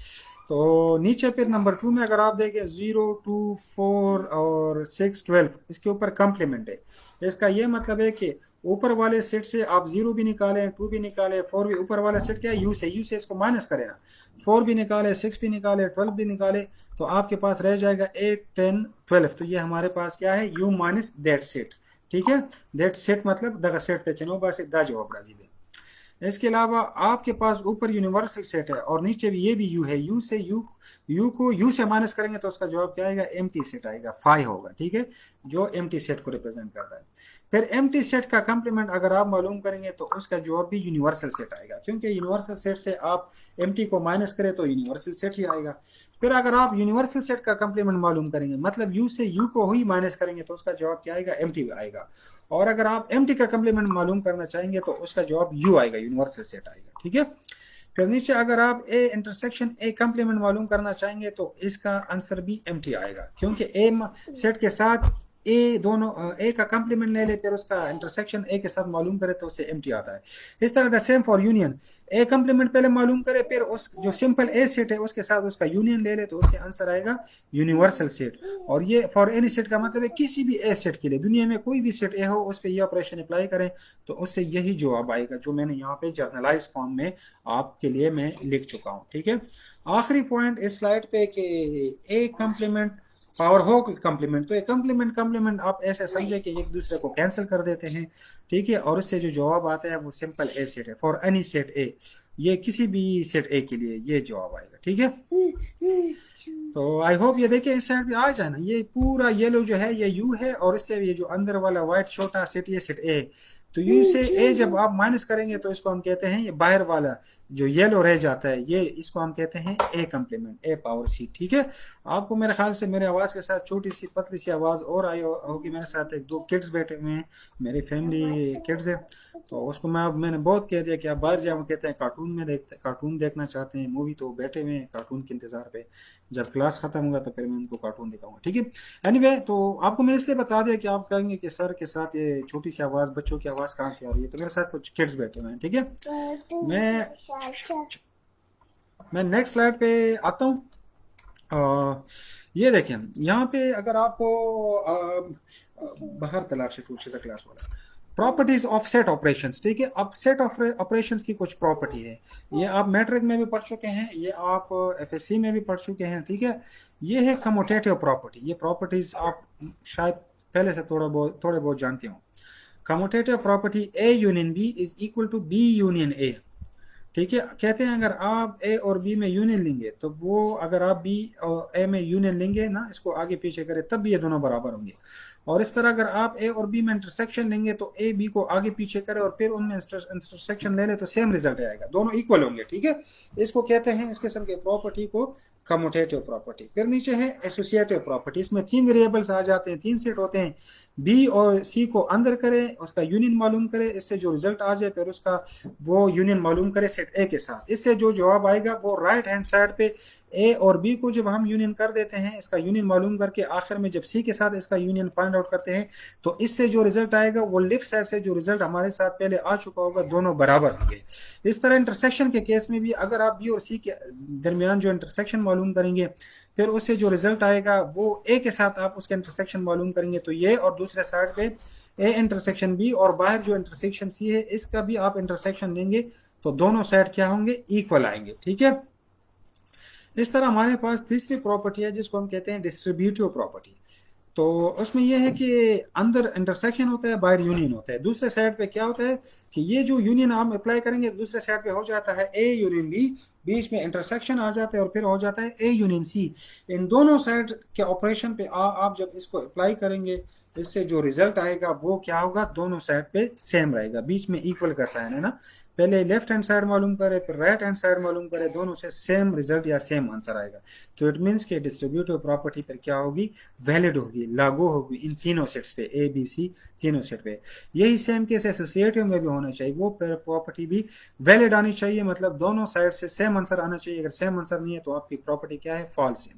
तो नीचे फिर नंबर 2 में अगर आप देखें 0 2 4 और 6 12 इसके ऊपर कंप्लीमेंट है। इसका ये मतलब है कि ऊपर वाले सेट से आप 0 भी निकालें, 2 भी निकालें, 4 भी, ऊपर वाला सेट क्या है, यू से इसको माइनस करें ना, 4 भी निकाले, 6 भी निकाले, 12 भी निकाले तो आपके पास रह जाएगा 8 10 12। तो ये हमारे पास क्या है, यू माइनस दैट सेट, ठीक है। दैट सेट मतलब दगा सेट का चनो बासे दा जवाब राजी है। इसके अलावा आपके पास ऊपर यूनिवर्सल सेट है और नीचे भी ये भी यू है। यू से यू को यू से माइनस करेंगे तो उसका जवाब क्या आएगा, एम्प्टी सेट आएगा, 5 होगा, ठीक है, जो एम्प्टी सेट को रिप्रेजेंट करता है। फिर एम्प्टी सेट का कंप्लीमेंट अगर आप मालूम करेंगे तो उसका जवाब भी यूनिवर्सल सेट आएगा, क्योंकि यूनिवर्सल सेट से आप एम्प्टी को माइनस करें तो यूनिवर्सल सेट ही आएगा। फिर अगर आप यूनिवर्सल सेट का कंप्लीमेंट मालूम करेंगे मतलब यू से यू को ही माइनस करेंगे तो उसका जवाब क्या आएगा, एम्प्टी आएगा। और अगर आप एम्प्टी का कंप्लीमेंट मालूम करना चाहेंगे तो उसका जवाब यू आएगा, यूनिवर्सल सेट आएगा, ठीक है। फिर नीचे अगर आप ए इंटरसेक्शन ए कंप्लीमेंट मालूम करना चाहेंगे तो इसका आंसर भी एम्प्टी आएगा, क्योंकि ए सेट के साथ ए दोनों ए का कंप्लीमेंट ले ले फिर उसका इंटरसेक्शन ए के साथ मालूम करे तो उससे एम्प्टी आता है। इस तरह the same for union, A complement पहले मालूम करे फिर उस जो सिंपल ए सेट है उसके साथ उसका यूनियन ले ले तो उससे आंसर आएगा यूनिवर्सल सेट। और ये फॉर एनी सेट का मतलब है किसी भी ए सेट के लिए, दुनिया में कोई भी सेट ए हो उस पर ये ऑपरेशन अप्लाई करें तो उससे यही जवाब आएगा जो मैंने यहाँ पे जर्नलाइज फॉर्म में आपके लिए मैं लिख चुका हूँ, ठीक है। आखिरी पॉइंट इस स्लाइड पे कि ए कंप्लीमेंट पावर हो कंप्लीमेंट, तो ये कंप्लीमेंट आप ऐसे समझे कि एक दूसरे को कैंसिल कर देते हैं, ठीक है। और इससे जो जवाब आता है वो सिंपल ए सेट है, फॉर एनी सेट ए, ये किसी भी सेट ए के लिए ये जवाब आएगा, ठीक है। तो आई होप ये देखिए इस साइड पे आ जाए ना, ये पूरा येलो जो है ये यू है और इससे ये जो अंदर वाला व्हाइट छोटा सेट ये सेट ए। तो यू से ए जब आप माइनस करेंगे तो इसको हम कहते हैं ये बाहर वाला जो येलो रह जाता है ये, इसको हम कहते हैं ए कम्प्लीमेंट, ए पावर सी। ठीक है, आपको मेरे ख्याल से मेरे आवाज़ के साथ छोटी सी पतली सी आवाज़ और आई होगी। मेरे साथ एक दो किड्स बैठे हुए हैं, मेरी फैमिली किड्स है, तो उसको मैंने बहुत कह दिया कि आप बाहर जाओ, कहते हैं कार्टून में देखते, कार्टून देखना चाहते हैं मूवी, तो बैठे हुए हैं कार्टून के इंतज़ार पे। जब क्लास ख़त्म होगा तो फिर मैं उनको कार्टून दिखाऊंगा। ठीक है, एनीवे, तो आपको मैंने इसलिए बता दिया कि आप कहेंगे कि सर के साथ ये छोटी सी आवाज़, बच्चों की आवाज़ कहाँ से आ रही है, तो मेरे साथ कुछ किड्स बैठे हुए हैं। ठीक है, मैं नेक्स्ट स्लाइड पे आता हूँ। ये देखें, यहाँ पे अगर आपको बाहर तलाश से क्लास वाला प्रॉपर्टीज ऑफ सेट ऑपरेशंस। ठीक है, अब सेट ऑपरेशंस की कुछ प्रॉपर्टी है, ये आप मैट्रिक में भी पढ़ चुके हैं, ये आप एफएससी में भी पढ़ चुके हैं। ठीक है, ये है कम्यूटेटिव प्रॉपर्टी। ये प्रॉपर्टीज आप शायद पहले से थोड़े बहुत जानते हो। Commutative property A union B is equal to B union A. ठीक है, कहते हैं अगर आप ए और बी में यूनियन लेंगे तो वो, अगर आप बी और ए में यूनियन लेंगे ना, इसको आगे पीछे करें, तब भी ये दोनों बराबर होंगे। और इस तरह अगर आप ए और बी में इंटरसेक्शन लेंगे तो ए बी को आगे पीछे करें और फिर उनमें इंटरसेक्शन ले ले तो सेम रिजल्ट आएगा, दोनों इक्वल होंगे। ठीक है, इसको कहते हैं, इस किस्म के प्रॉपर्टी को कम्यूटेटिव प्रॉपर्टी। फिर नीचे है एसोसिएटिव प्रॉपर्टी। इसमें तीन वेरिएबल्स आ जाते हैं, तीन सेट होते हैं, बी और सी को अंदर करें, उसका यूनियन मालूम करें, इससे जो रिजल्ट आ जाए फिर उसका वो यूनियन मालूम करें सेट ए के साथ। इससे जो जवाब आएगा वो राइट हैंड साइड पे ए और बी को जब हम यूनियन कर देते हैं, इसका यूनियन मालूम करके आखिर में जब सी के साथ इसका यूनियन फाइंड आउट करते हैं, तो इससे जो रिजल्ट आएगा वो लेफ्ट साइड से जो रिजल्ट हमारे साथ पहले आ चुका होगा, दोनों बराबर होंगे। इस तरह इंटरसेक्शन के केस में भी अगर आप बी और सी के दरमियान जो इंटरसेक्शन मालूम करेंगे, फिर उससे जो रिजल्ट आएगा वो ए के साथ आप उसका इंटरसेक्शन मालूम करेंगे, तो ये, और दूसरे साइड पे ए इंटरसेक्शन बी, और बाहर जो इंटरसेक्शन सी है इसका भी आप इंटरसेक्शन लेंगे, तो दोनों साइड क्या होंगे, इक्वल आएंगे। ठीक है, इस तरह हमारे पास तीसरी प्रॉपर्टी है जिसको हम कहते हैं डिस्ट्रीब्यूटिव प्रॉपर्टी। तो उसमें यह है कि अंदर इंटरसेक्शन होता है, बाहर यूनियन होता है। दूसरे साइड पे क्या होता है कि ये जो यूनियन आप अप्लाई करेंगे दूसरे साइड पे हो जाता है ए यूनियन बी, बीच में इंटरसेक्शन आ जाता है और फिर हो जाता है ए यूनियन सी। इन दोनों साइड के ऑपरेशन पे आप जब इसको अप्लाई करेंगे, इससे जो रिजल्ट आएगा वो क्या होगा, दोनों साइड पे सेम रहेगा, बीच में इक्वल का साइन है ना। पहले लेफ्ट हैंड साइड मालूम करे, फिर राइट हैंड साइड मालूम करे, दोनों से सेम रिजल्ट या सेम आंसर आएगा। तो इट मीन्स के डिस्ट्रीब्यूटिव प्रॉपर्टी पर क्या होगी, वैलिड होगी, लागू होगी इन तीनों सेट्स पे, ए बी सी तीनों सेट पे। यही सेम केस एसोसिएटिव में भी होना चाहिए, वो प्रॉपर्टी भी वैलिड आनी चाहिए, मतलब दोनों साइड से सेम आंसर आना चाहिए। अगर सेम आंसर नहीं है तो आपकी प्रॉपर्टी क्या है, फॉल्स है।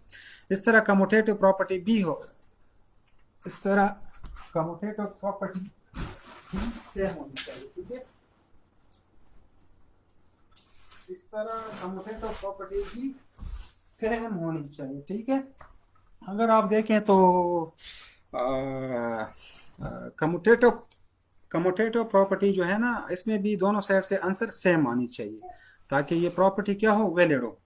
इस तरह कम्यूटेटिव प्रॉपर्टी भी हो, इस तरह कम्यूटेटिव प्रॉपर्टी सेम होनी चाहिए। ठीक है, इस तरह कम्यूटेटिव प्रॉपर्टी भी सेम होनी चाहिए। ठीक है, अगर आप देखें तो कम्यूटेटिव कम्यूटेटिव प्रॉपर्टी जो है ना, इसमें भी दोनों साइड से आंसर सेम आनी चाहिए ताकि ये प्रॉपर्टी क्या हो, वैलिड हो।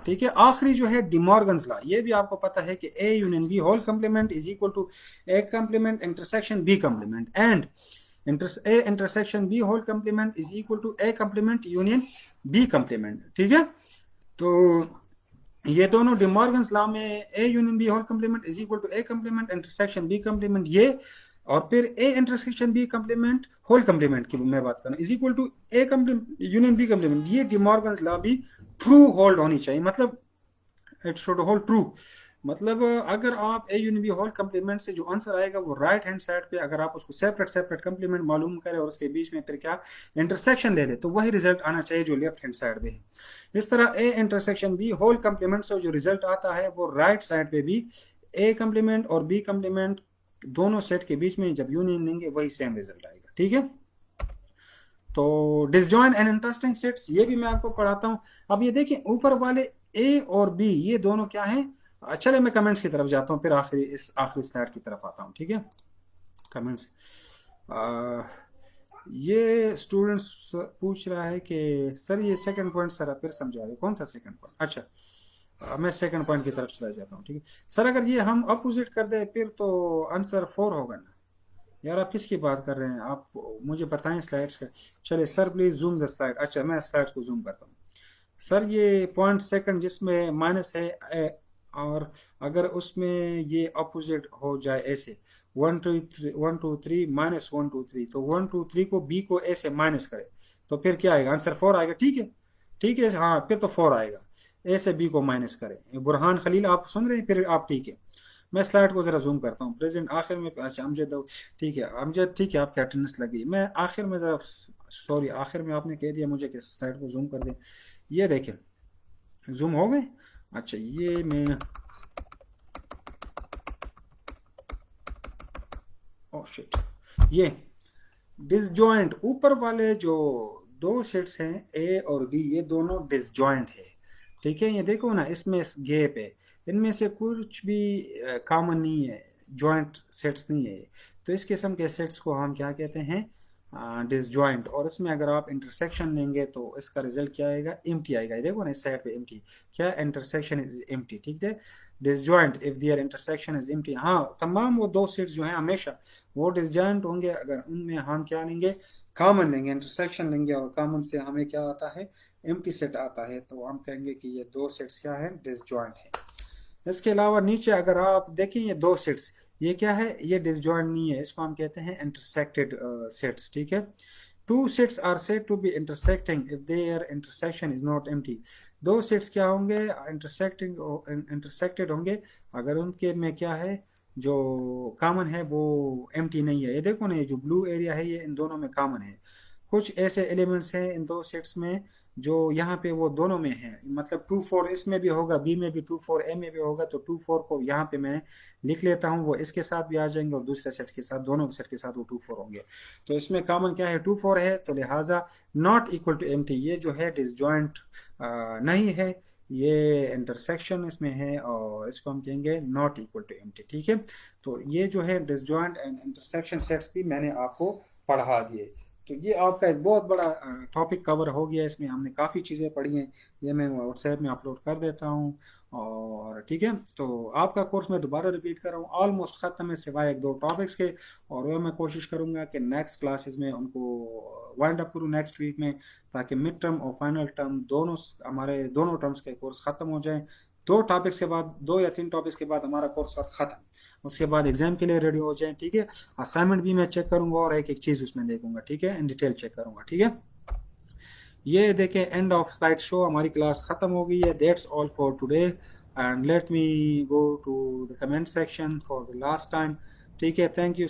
ठीक है, आखिरी जो है डिमॉर्गन्स लॉ, ये भी आपको पता है कि A union B whole complement is equal to A complement intersection B complement, and A intersection B whole complement is equal to A complement union B complement. ठीक है, तो ये दोनों डिमॉर्गन्स लॉ में A union B whole complement is equal to A complement intersection B complement, ये, और फिर A intersection B complement whole complement की मैं बात करूं, is equal to A union B complement, ये डिमॉर्गन्स लॉ भी ट्रू होल्ड होनी चाहिए, मतलब इट शुड होल्ड ट्रू। मतलब अगर आप A union B whole complement से जो आंसर आएगा वो राइट हैंड साइड पे, अगर आप उसको सेपरेट सेपरेट कम्प्लीमेंट मालूम करें और उसके बीच में फिर क्या इंटरसेक्शन ले ले, तो वही रिजल्ट आना चाहिए जो लेफ्ट हैंड साइड पे है। इस तरह A intersection B whole complement से जो रिजल्ट आता है वो राइट साइड पे भी ए कम्प्लीमेंट और बी कम्प्लीमेंट दोनों सेट के बीच में जब यूनियन लेंगे वही सेम रिजल्ट आएगा। ठीक है, तो डिसजॉइंट एंड इंटरेस्टिंग सेट्स ये भी मैं आपको पढ़ाता हूं। अब ये देखिए, ऊपर वाले ए और बी ये दोनों क्या हैं। चले मैं कमेंट्स की तरफ जाता हूं, फिर आखिरी स्लाइड की तरफ आता हूं। ठीक है, कमेंट्स, ये स्टूडेंट्स पूछ रहा है कि सर ये सेकंड पॉइंट सर फिर समझा रहे, कौन सा सेकंड पॉइंट। अच्छा, मैं सेकंड पॉइंट की तरफ चला जाता हूँ। ठीक है सर, अगर ये हम अपोजिट कर दे फिर तो आंसर 4 होगा ना। यार आप किसकी बात कर रहे हैं, आप मुझे बताएं स्लाइड्स का। चलिए sir please zoom the slide. अच्छा, मैं स्लाइड्स को जूम करता हूँ। सर ये पॉइंट सेकंड जिसमें माइनस है, और अगर उसमें ये अपोजिट हो जाए ऐसे 1 2 3 -1 2 3, तो 1 2 3 को बी को ए से माइनस करे तो फिर क्या आएगा, आंसर 4 आएगा। ठीक है, ठीक है, हाँ फिर तो 4 आएगा। ए से बी को माइनस करें। बुरहान खलील आप सुन रहे हैं? फिर आप ठीक है, मैं स्लाइड को जरा जूम करता हूँ। प्रेजेंट आखिर में, अच्छा अमजद, ठीक है अमजद, ठीक है आपकी अटेंडेंस लगी। मैं आखिर में जरा, सॉरी आखिर में आपने कह दिया मुझे कि स्लाइड को जूम कर दें। ये देखें, जूम हो गए। अच्छा ये मैं, ओह शिट, ये डिसजॉइंट ऊपर वाले जो दो सेट्स हैं ए और बी, ये दोनों डिसजॉइंट है। ठीक है, ये देखो ना, इसमें गैप है, इनमें से कुछ भी कॉमन नहीं है, जॉइंट सेट्स नहीं है। तो इस किस्म के सेट्स को हम क्या कहते हैं? डिसजॉइंट। और इसमें अगर आप इंटरसेक्शन लेंगे तो इसका रिजल्ट क्या आएगा? एम्प्टी आएगा। ये देखो ना इस साइड पे एम्प्टी, क्या इंटरसेक्शन इज एम्प्टी। ठीक है, disjoint if their intersection is empty. हाँ, तमाम वो दो सेट्स जो हैं हमेशा वो डिसजॉइंट होंगे अगर उनमें हम क्या लेंगे? कॉमन लेंगे, इंटरसेक्शन लेंगे, और कॉमन से हमें क्या आता है? एम्प्टी सेट आता है। तो हम कहेंगे कि ये दो सेट्स क्या है? डिसजॉइंट है। इसके अलावा नीचे अगर आप देखें ये दो सेट्स, ये क्या है? ये डिसजॉइंट नहीं है, इसको हम कहते हैं इंटरसेक्टेड सेट्स। ठीक है, two sets are said to be intersecting if their intersection is not empty. दो सेट्स क्या होंगे? इंटरसेक्टिंग, इंटरसेक्टेड होंगे अगर उनके में क्या है? जो कॉमन है वो एम्प्टी नहीं है। ये देखो ना, ये जो ब्लू एरिया है ये इन दोनों में कॉमन है। कुछ ऐसे एलिमेंट्स हैं इन दो सेट्स में जो यहाँ पे वो दोनों में है, मतलब 2 4 इसमें भी होगा, बी में भी 2 4, ए में भी होगा। तो 2 4 को यहाँ पे मैं लिख लेता हूँ, वो इसके साथ भी आ जाएंगे और दूसरे सेट के साथ, दोनों सेट के साथ वो 2 4 होंगे। तो इसमें कॉमन क्या है? 2 4 है, तो लिहाजा नॉट इक्वल टू एम्प्टी, ये जो है डिसजॉइंट नहीं है, ये इंटरसेक्शन इसमें है, और इसको हम कहेंगे नॉट इक्वल टू एम्प्टी। ठीक है, तो ये जो है डिसजॉइंट एंड इंटरसेक्शन सेट्स भी मैंने आपको पढ़ा दिए। तो ये आपका एक बहुत बड़ा टॉपिक कवर हो गया, इसमें हमने काफ़ी चीज़ें पढ़ी हैं, ये मैं व्हाट्सएप में अपलोड कर देता हूँ। और ठीक है, तो आपका कोर्स मैं दोबारा रिपीट कर रहा हूँ, ऑलमोस्ट ख़त्म है सिवाय एक दो टॉपिक्स के। और वह मैं कोशिश करूँगा कि नेक्स्ट क्लासेस में उनको वाइंड अप करूँ नेक्स्ट वीक में, ताकि मिड टर्म और फाइनल टर्म दोनों, हमारे दोनों टर्म्स के कोर्स ख़त्म हो जाएँ। दो टॉपिक्स के बाद, 2 या 3 टॉपिक्स के बाद हमारा कोर्स और ख़त्म, उसके बाद एग्जाम के लिए रेडी हो जाएं। ठीक है, असाइनमेंट भी मैं चेक करूंगा और एक एक चीज़ उसमें देखूंगा। ठीक है, इन डिटेल चेक करूंगा। ठीक है, ये देखें, एंड ऑफ स्लाइड शो, हमारी क्लास ख़त्म हो गई है। That's all for today, and let me go to the comment section for the last time. ठीक है, थैंक यू।